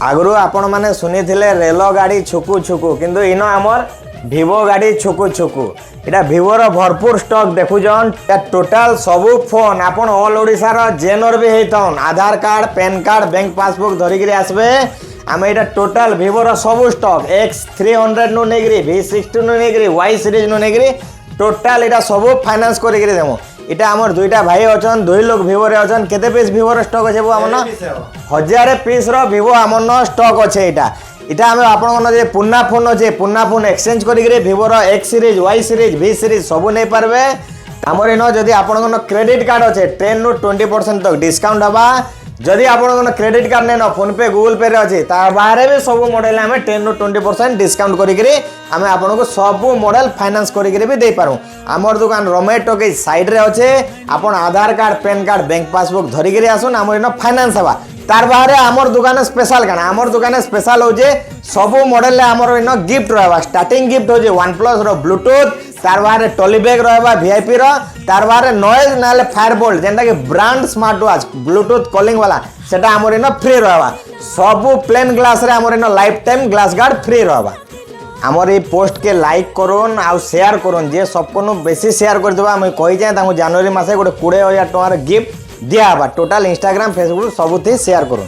आगु आपण मैंने शुणी रेल गाड़ी छुकु छुकु किंतु इन आमर भिवो गाड़ी छुकु छुकु इटा भिवोर भरपूर स्टॉक देखुन टोटाल सबू फोन आपण ऑल ओडिशार जेनर भी होता Aadhaar card PAN card bank passbook धरिकी आसबे आम यहाँ टोटाल भिवोर सबू स्टॉक X300 नु नेगरी V60 नु नेगरी Y सीरीज नु नेगरी टोटाल यहाँ सबू फाइनान्स करके देमु इटा आमर दुईटा भाई अच्छन दुई लोग भिवो रे अच्छन केते पीस भिवोर स्टॉक अच्छे आमन 1000 पीस रो भिवो आमन स्टॉक अच्छे इटा इटा आम आपन जे पुन्ना फोन अच्छे पुन्ना फोन एक्सचेंज करके भिवोर X series Y series V series सबू नहीं पारबे आमर इन जदि आपन क्रेडिट कार्ड अच्छे 10 ରୁ 20% तक डिस्काउंट हवा जदि आपन क्रेडिट कार्ड नहीं फोन पे गूगल पे अच्छे बाहर भी सब मॉडल आम 10 ରୁ 20% डिस्काउंट करके आम आपको सब मॉडल फाइनान्स करके भी दे पारूँ आमर दुकान रमेश टॉकीज साइड रे अच्छे आपन Aadhaar card PAN card bank passbook धरिकी आसुन आम इन फाइनान्स हवा तार बाहर आमर दुकान स्पेशल काना आमर दुकान स्पेशल हो सब मॉडल आमर इन गिफ्ट रहा स्टार्टिंग गिफ्ट हो OnePlus रो ब्लूटूथ तार बाहर टॉली बैग रहा VIP रो तार बाहर नॉइज ना फायरबोल्ट जेनटा कि brand smart watch Bluetooth calling वाला सेटा आमर इन फ्री रहा सब प्लेन ग्लास रे आमर in life time glass guard free रहा आमर ये पोस्ट के लाइक करूँ आउ शेयर करूँ जे सबको बेसी शेयर करदेबा मुझे कही जाए जनवरी मासे गोटे 20,000 टकर गिफ्ट दिया टोटाल इंस्टाग्राम फेसबुक सबुथि शेयर करूँ।